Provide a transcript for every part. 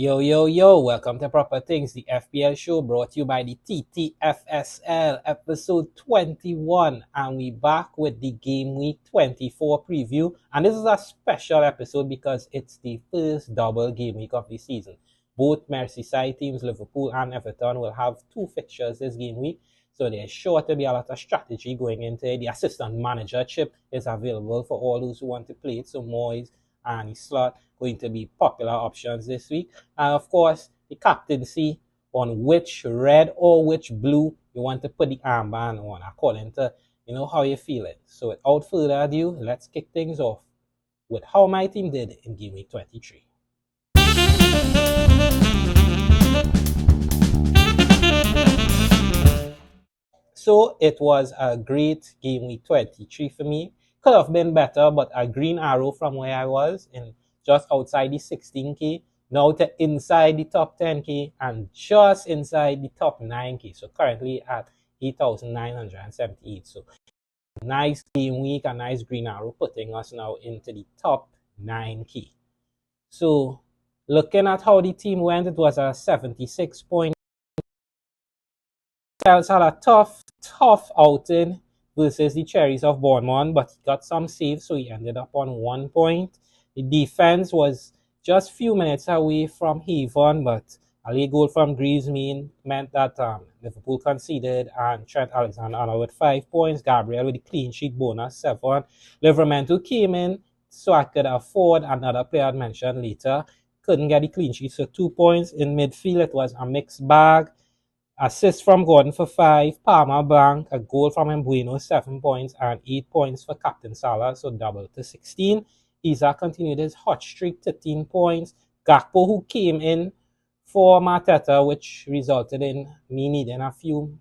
Yo, yo, yo, welcome to Proper Things, the FPL show brought to you by the ttfsl, episode 21. And we back with the Game Week 24 preview. And this is a special episode because it's the first double game week of the season. Both Merseyside teams, Liverpool and Everton, will have two fixtures this game week. So there's sure to be a lot of strategy going into it. The assistant manager chip is available for all those who want to play it. So Moyes and his slot going to be popular options this week. And of course, the captaincy on which red or which blue you want to put the armband on according to how you're feeling. So without further ado, let's kick things off with how my team did in Game Week 23. So it was a great Game Week 23 for me. Could have been better, but a green arrow from where I was in just outside the 16K, now to inside the top 10K and just inside the top 9K. So currently at 8,978. So nice game week, a nice green arrow putting us now into the top 9K. So looking at how the team went, it was a 76 point. Styles had a tough outing versus the Cherries of Bournemouth, but he got some saves, so he ended up on 1 point. The defense was just few minutes away from Haven, but a late goal from Griezmann meant that Liverpool conceded, and Trent Alexander-Arnold with 5 points, Gabriel with the clean sheet bonus 7. Liverpool came in, so I could afford another player I'd mention later. Couldn't get the clean sheet, so 2 points. In midfield, it was a mixed bag. Assist from Gordon for 5, Palmer blank, a goal from Mbueno 7 points, and 8 points for Captain Salah, so double to 16. Isaac continued his hot streak, 13 points. Gakpo, who came in for Mateta, which resulted in me needing a few,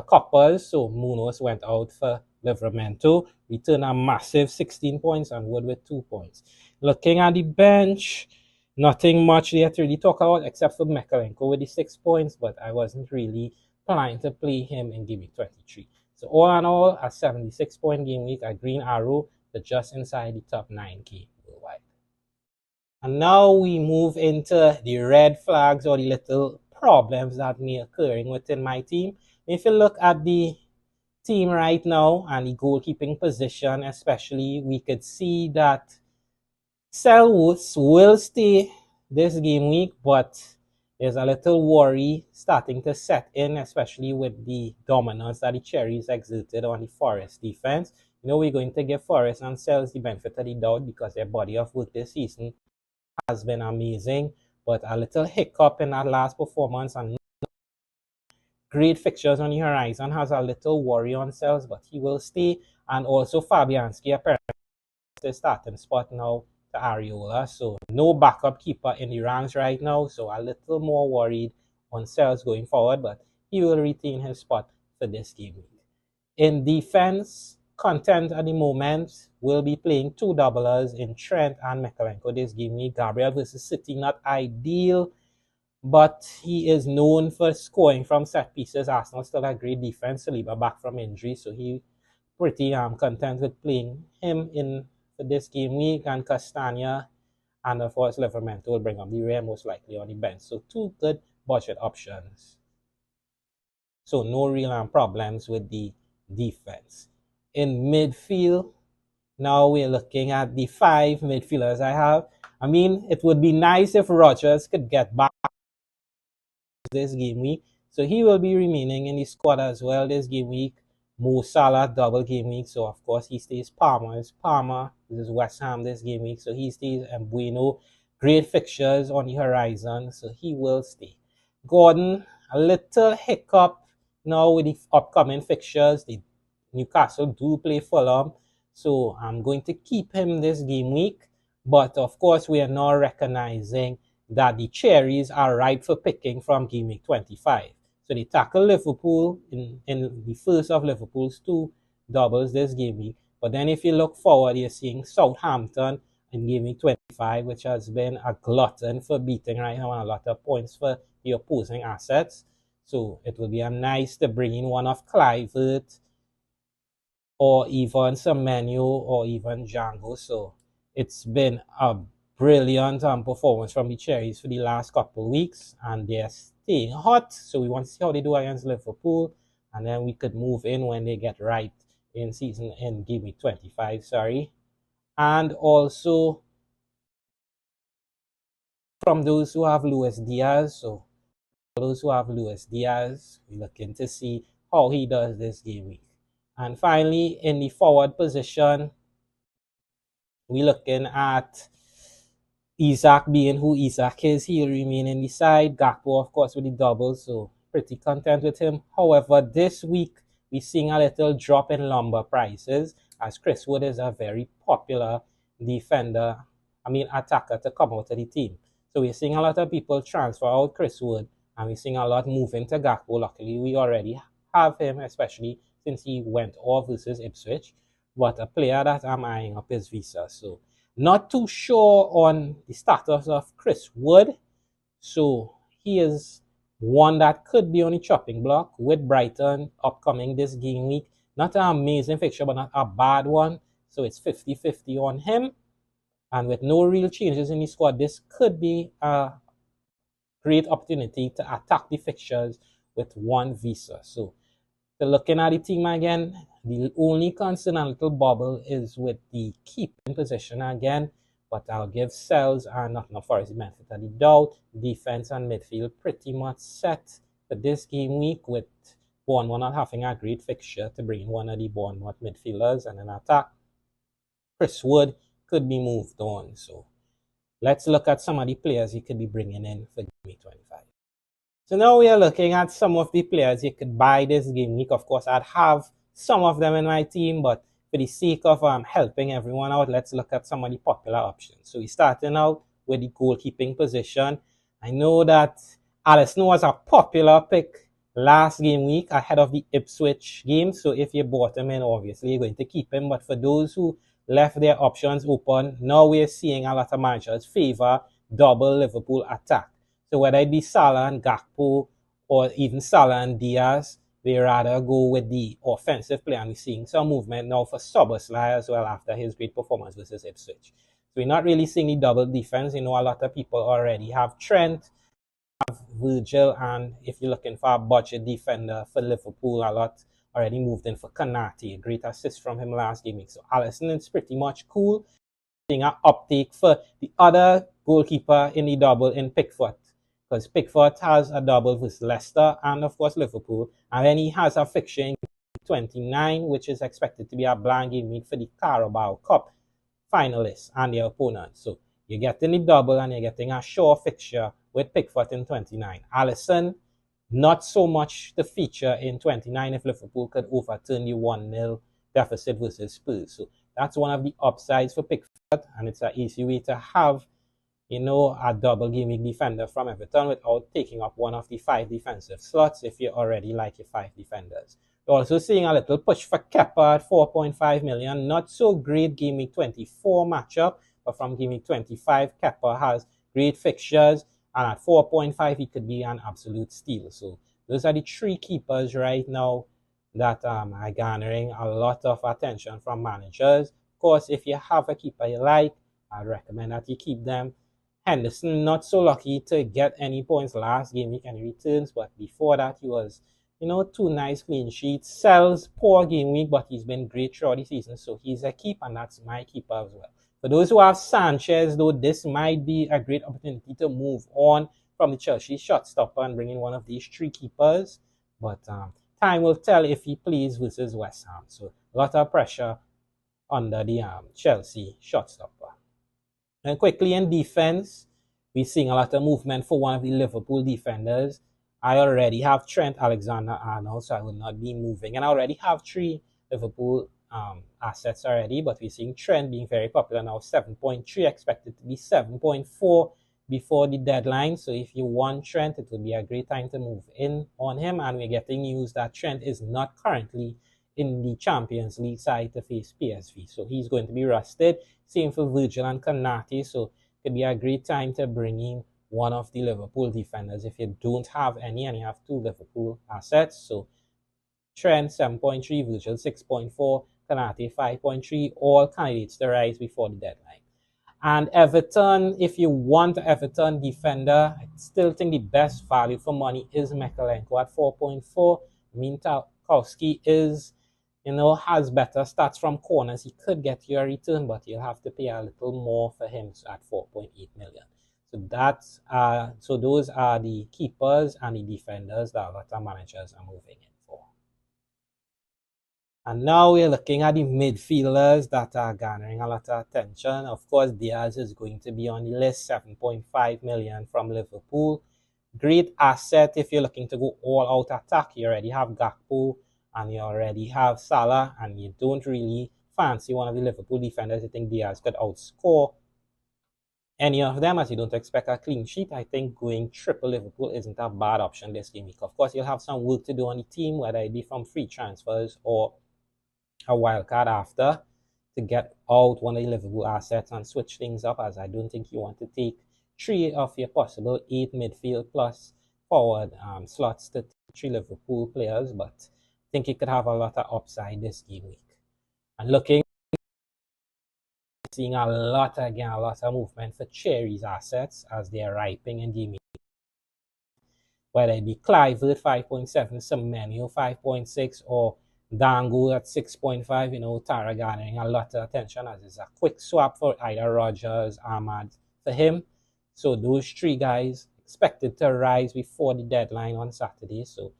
coppers, so Munoz went out for Livramento, returned a massive 16 points, and Wood with 2 points. Looking at the bench, nothing much there to really talk about except for Mekalenko with the 6 points, but I wasn't really planning to play him in Game Week 23. So all in all, a 76-point game week, a green arrow to just inside the top 9K worldwide. And now we move into the red flags or the little problems that may occurring within my team. If you look at the team right now and the goalkeeping position especially, we could see that Selwoods will stay this game week, but there's a little worry starting to set in, especially with the dominance that the Cherries exerted on the Forest defense. We're going to give Forest and Sells the benefit of the doubt because their body of work this season has been amazing, but a little hiccup in that last performance and great fixtures on the horizon has a little worry on Sells, but he will stay. And also Fabianski apparently is starting spot now to Areola, so no backup keeper in the ranks right now, so a little more worried on Sells going forward, but he will retain his spot for this game. In defense, content at the moment will be playing two doublers in Trent and Mekalenko this game week. Gabriel versus City, not ideal, but he is known for scoring from set pieces. Arsenal still a great defense. Saliba back from injury, so he pretty content with playing him in for this game week. And Castagna and of course Liverpool will bring up the rear most likely on the bench. So two good budget options. So no real problems with the defense. In midfield, now we're looking at the 5 midfielders I have. I mean, it would be nice if Rodgers could get back this game week. So he will be remaining in the squad as well this game week. Mo Salah double game week, so of course he stays. Palmer this is West Ham this game week, so he stays. And Bueno, great fixtures on the horizon, so he will stay. Gordon, a little hiccup now with the upcoming fixtures. The Newcastle do play Fulham, so I'm going to keep him this game week. But of course, we are now recognizing that the Cherries are ripe for picking from Game Week 25. So they tackle Liverpool in the first of Liverpool's 2 doubles this game week. But then if you look forward, you're seeing Southampton in Game Week 25, which has been a glutton for beating right now and a lot of points for the opposing assets. So it will be a nice to bring in one of Kluivert or even Semenyo or even Django. So it's been a brilliant performance from the Cherries for the last couple of weeks, and they're staying hot. So we want to see how they do against Liverpool, and then we could move in when they get right in game week 25. Sorry, and also from those who have Luis Diaz. So for those who have Luis Diaz, we're looking to see how he does this game week. And finally, in the forward position, we're looking at Isaac being who Isaac is. He'll remain in the side. Gakpo, of course, with the double, so pretty content with him. However, this week, we're seeing a little drop in lumber prices, as Chris Wood is a very popular attacker to come out of the team. So we're seeing a lot of people transfer out Chris Wood, and we're seeing a lot move into Gakpo. Luckily, we already have him, especially since he went off versus Ipswich. But a player that I'm eyeing up is Visa. So not too sure on the status of Chris Wood. So he is one that could be on the chopping block with Brighton upcoming this game week. Not an amazing fixture, but not a bad one. So it's 50-50 on him. And with no real changes in the squad, this could be a great opportunity to attack the fixtures with one Visa. So looking at the team again, the only concern and little bubble is with the keeping position again, but I'll give Sells and Nottingham Forest the benefit of the doubt. Defense and midfield pretty much set for this game week, with Bournemouth not having a great fixture to bring in one of the Bournemouth midfielders and an attack. Chris Wood could be moved on. So let's look at some of the players he could be bringing in for game week 25. So now we are looking at some of the players you could buy this game week. Of course, I'd have some of them in my team, but for the sake of helping everyone out, let's look at some of the popular options. So we're starting out with the goalkeeping position. I know that Alisson was a popular pick last game week ahead of the Ipswich game. So if you bought him in, obviously you're going to keep him. But for those who left their options open, now we're seeing a lot of managers favor double Liverpool attack. So whether it be Salah and Gakpo or even Salah and Diaz, they rather go with the offensive play. And we're seeing some movement now for Szoboszlai as well after his great performance versus Ipswich. So we're not really seeing the double defense. You know, a lot of people already have Trent, have Virgil, and if you're looking for a budget defender for Liverpool, a lot already moved in for Kanate. A great assist from him last game. So Alisson is pretty much cool. Seeing an uptake for the other goalkeeper in the double in Pickford, because Pickford has a double with Leicester and, of course, Liverpool. And then he has a fixture in 29, which is expected to be a blank game week for the Carabao Cup finalists and their opponents. So you're getting the double and you're getting a sure fixture with Pickford in 29. Alisson, not so much the feature in 29 if Liverpool could overturn the 1-0 deficit versus Spurs. So that's one of the upsides for Pickford, and it's an easy way to have, you know, a double game week defender from Everton without taking up one of the 5 defensive slots if you already like your 5 defenders. You're also seeing a little push for Kepa at 4.5 million. Not so great game week 24 matchup, but from game week 25, Kepa has great fixtures, and at 4.5, he could be an absolute steal. So those are the 3 keepers right now that are garnering a lot of attention from managers. Of course, if you have a keeper you like, I'd recommend that you keep them. Henderson, not so lucky to get any points last game week, any returns, but before that he was, you know, 2 nice clean sheets. Sells poor game week, but he's been great throughout the season, so he's a keep, and that's my keeper as well. For those who have Sanchez, though, this might be a great opportunity to move on from the Chelsea shot stopper and bring in one of these 3 keepers, but time will tell if he plays versus West Ham. So a lot of pressure under the Chelsea shot stopper. And quickly in defense, we're seeing a lot of movement for one of the Liverpool defenders. I already have Trent Alexander-Arnold, so I will not be moving. And I already have 3 Liverpool assets already, but we're seeing Trent being very popular now. 7.3, expected to be 7.4 before the deadline. So if you want Trent, it will be a great time to move in on him. And we're getting news that Trent is not currently in the Champions League side to face PSV. So he's going to be rested. Same for Virgil and Kanate. So it could be a great time to bring in one of the Liverpool defenders if you don't have any and you have 2 Liverpool assets. So Trent 7.3, Virgil 6.4, Kanate 5.3, all candidates to rise before the deadline. And Everton, if you want an Everton defender, I still think the best value for money is Mikalenko at 4.4. I mean, Tarkowski is, has better stats from corners. He could get you a return, but you'll have to pay a little more for him at 4.8 million. So those are the keepers and the defenders that a lot of managers are moving in for. And now we're looking at the midfielders that are garnering a lot of attention. Of course, Diaz is going to be on the list, 7.5 million from Liverpool. Great asset if you're looking to go all out attack. You already have Gakpo and you already have Salah, and you don't really fancy one of the Liverpool defenders. You think Diaz could outscore any of them, as you don't expect a clean sheet. I think going triple Liverpool isn't a bad option this game week. Of course, you'll have some work to do on the team, whether it be from free transfers or a wild card after, to get out one of the Liverpool assets and switch things up, as I don't think you want to take 3 of your possible 8 midfield plus forward slots to 3 Liverpool players, but I think you could have a lot of upside this game week. And seeing a lot of movement for Cherry's assets as they are ripening in game week. Whether it be Clivert 5.7, Semenyo 5.6, or Dango at 6.5, Tara garnering a lot of attention as it's a quick swap for either Rogers, Ahmad for him. So those 3 guys expected to rise before the deadline on Saturday. So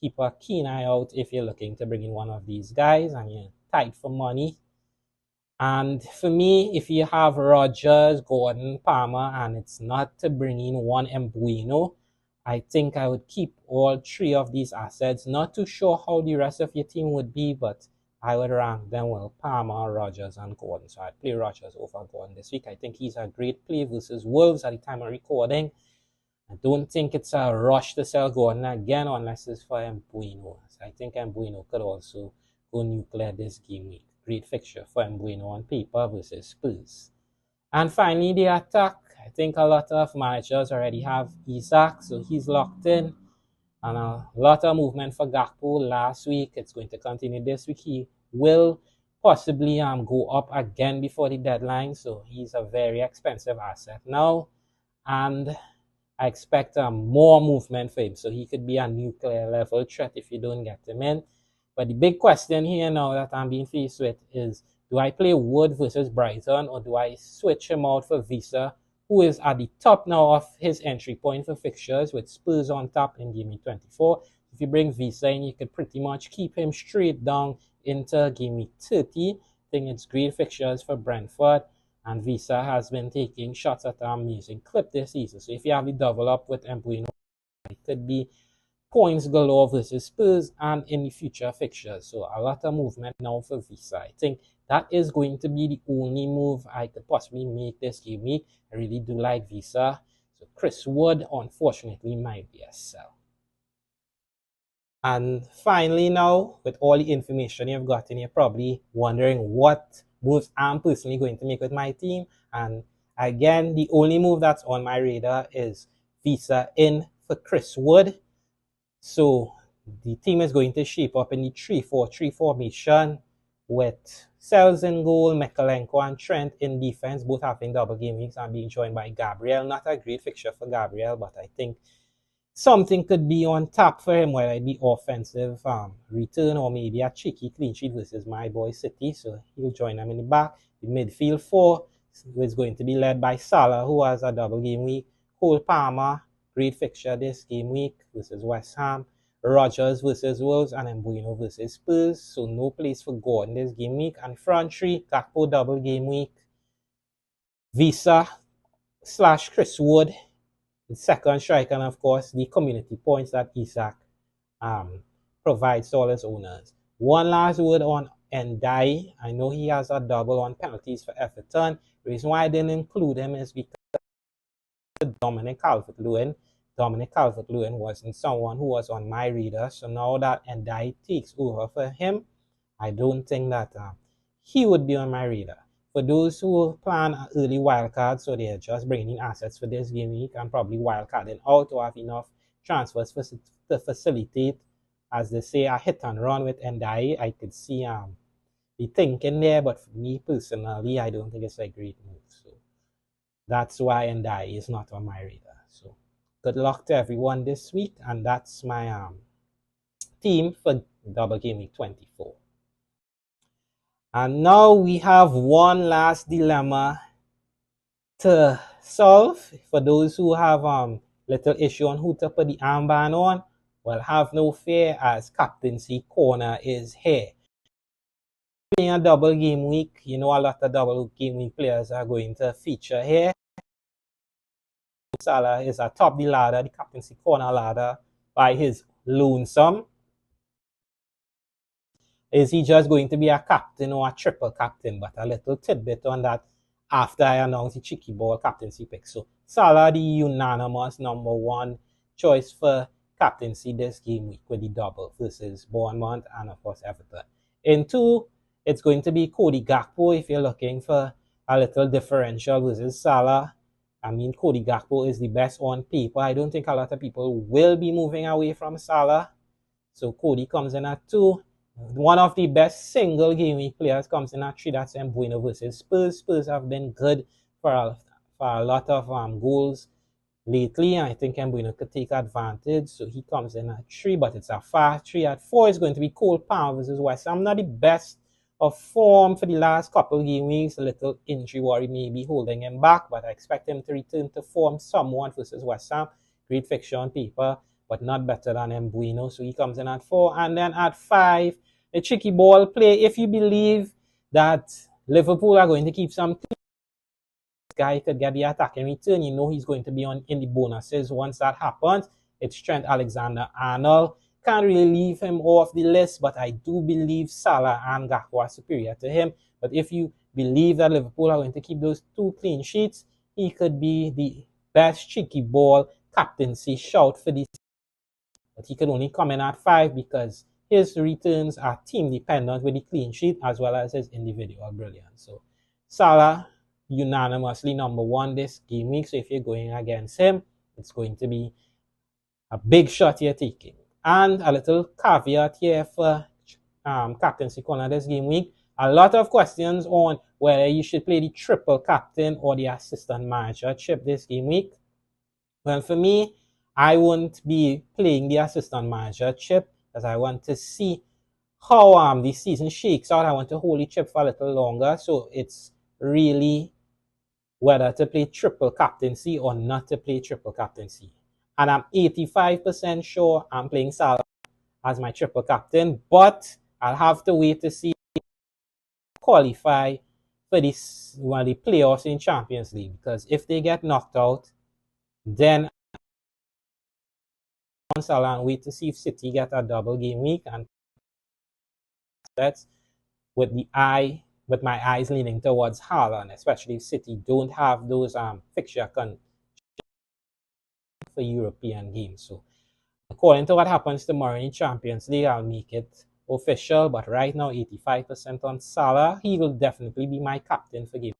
keep a keen eye out if you're looking to bring in one of these guys and you're tight for money. And for me, if you have Rogers, Gordon, Palmer, and it's not to bring in one Mbuino, I think I would keep all 3 of these assets. Not too sure how the rest of your team would be, but I would rank them well: Palmer, Rogers, and Gordon. So I'd play Rogers over Gordon this week. I think he's a great play versus Wolves at the time of recording. I don't think it's a rush to sell Gordon again unless it's for Mbuino. So I think Mbuino could also go nuclear this game week. Great fixture for Mbuino on paper versus Spurs. And finally, the attack. I think a lot of managers already have Isak, so he's locked in. And a lot of movement for Gakpo last week. It's going to continue this week. He will possibly go up again before the deadline, so he's a very expensive asset now. And I expect more movement for him, so he could be a nuclear level threat if you don't get him in. But the big question here now that I'm being faced with is, do I play Wood versus Brighton, or do I switch him out for Visa, who is at the top now of his entry point for fixtures, with Spurs on top in Game Week 24. If you bring Visa in, you could pretty much keep him straight down into Game Week 30. I think it's great fixtures for Brentford, and Visa has been taking shots at an amazing clip this season. So if you have the double up with Mbuino, it could be points galore versus Spurs and in the future fixtures. So a lot of movement now for Visa. I think that is going to be the only move I could possibly make this game week. I really do like Visa. So Chris Wood, unfortunately, might be a sell. And finally now, with all the information you've gotten, you're probably wondering what moves I'm personally going to make with my team. And again, the only move that's on my radar is Visa in for Chris Wood. So the team is going to shape up in the 3-4-3 formation with Sells in goal, Mikalenko and Trent in defense, both having double game weeks and being joined by Gabriel. Not a great fixture for Gabriel, but I think something could be on tap for him, whether it be offensive return or maybe a cheeky clean sheet versus my boy City. So he'll join them in the back. The midfield 4 is going to be led by Salah, who has a double game week. Cole Palmer, great fixture this game week versus West Ham. Rogers versus Wolves, and Mbuino versus Spurs. So no place for Gordon this game week. And front 3, Gakpo double game week. Visa / Chris Wood, the second striker, and of course the community points that Isak provides to all his owners. One last word on Ndai. I know he has a double on penalties for Everton. The reason why I didn't include him is because Dominic Calvert-Lewin wasn't someone who was on my radar. So now that Ndai takes over for him, I don't think that he would be on my radar. For those who plan an early wildcard, so they're just bringing in assets for this game week and probably wildcarding out to have enough transfers to facilitate, as they say, a hit and run with Ndai, I could see the thinking there. But for me personally, I don't think it's a great move. So that's why Ndai is not on my radar. So good luck to everyone this week, and that's my team for double game week 24. And now we have one last dilemma to solve for those who have little issue on who to put the armband on. Well, have no fear, as captaincy corner is here. Playing a double game week, you know, a lot of double game week players are going to feature here. Salah is atop the ladder, the captaincy corner ladder, by his lonesome. Is he just going to be a captain or a triple captain? But a little tidbit on that after I announce the cheeky ball captaincy pick. So Salah, the unanimous #1 choice for captaincy this game week with the double versus Bournemouth and of course Everton. In 2, it's going to be Cody Gakpo if you're looking for a little differential versus Salah. I mean, Cody Gakpo is the best on paper. I don't think a lot of people will be moving away from Salah. So Cody comes in at 2. One of the best single game week players comes in at 3. That's Mbeumo versus Spurs. Spurs have been good for a lot of goals lately. I think Mbeumo could take advantage. So he comes in at 3, but it's a fast 3. At 4 is going to be Cole Palmer versus West Ham. Not the best of form for the last couple game weeks. A little injury worry may be holding him back, but I expect him to return to form somewhat versus West Ham. Great fixture on paper, but not better than Mbeumo. So he comes in at 4. And then at 5, a tricky ball play. If you believe that Liverpool are going to keep some guy to get the attacking return, you know he's going to be on in the bonuses once that happens. It's Trent Alexander-Arnold. Can't really leave him off the list, but I do believe Salah and Gakpo are superior to him. But if you believe that Liverpool are going to keep those 2 clean sheets, he could be the best cheeky ball captaincy shout for this. But he could only come in at 5 because his returns are team dependent with the clean sheet as well as his individual brilliance. So Salah unanimously #1 this game week. So if you're going against him, it's going to be a big shot you're taking. And a little caveat here for captaincy corner this game week. A lot of questions on whether you should play the triple captain or the assistant manager chip this game week. Well, for me, I won't be playing the assistant manager chip because I want to see how the season shakes out. I want to hold the chip for a little longer. So it's really whether to play triple captaincy or not to play triple captaincy. And I'm 85% sure I'm playing Salah as my triple captain, but I'll have to wait to see qualify for this the playoffs in Champions League, because if they get knocked out, then Salah and wait to see if City get a double game week, and that's with my eyes leaning towards Haaland, especially if City don't have those fixture for European games. So according to what happens tomorrow in Champions League, I'll make it official. But right now, 85% on Salah. He will definitely be my captain for game.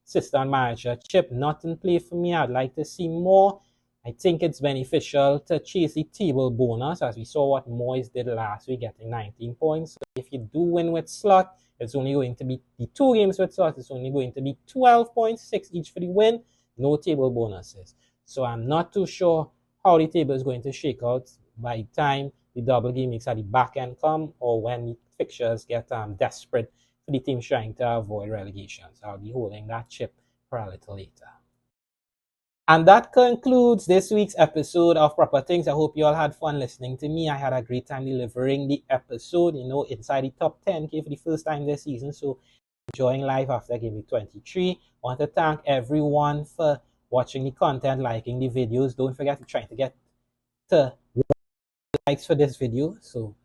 Assistant manager chip, not in play for me. I'd like to see more. I think it's beneficial to chase the table bonus, as we saw what Moyes did last week, getting 19 points. So if you do win with slot, it's only going to be the 2 games with slot. It's only going to be 12 points, 6 each for the win. No table bonuses. So I'm not too sure how the table is going to shake out by the time the double game weeks at the back end come, or when the fixtures get desperate for the teams trying to avoid relegation. So I'll be holding that chip for a little later. And that concludes this week's episode of Proper Things. I hope you all had fun listening to me. I had a great time delivering the episode, inside the top 10K for the first time this season. So enjoying life after Game Week 23. I want to thank everyone for watching the content, liking the videos. Don't forget to try to get to likes for this video. So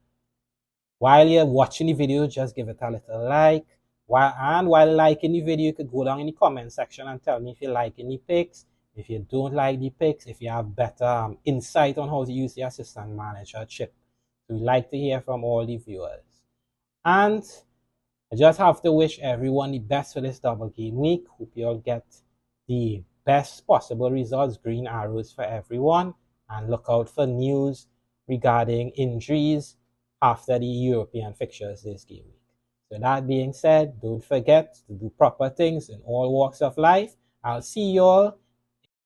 while you're watching the video, just give it a little like. While liking the video, you could go down in the comment section and tell me if you're liking the pics. If you don't like the picks, if you have better insight on how to use the assistant manager chip. So we'd like to hear from all the viewers. And I just have to wish everyone the best for this double game week. Hope you all get the best possible results, green arrows for everyone. And look out for news regarding injuries after the European fixtures this game week. So that being said, don't forget to do proper things in all walks of life. I'll see y'all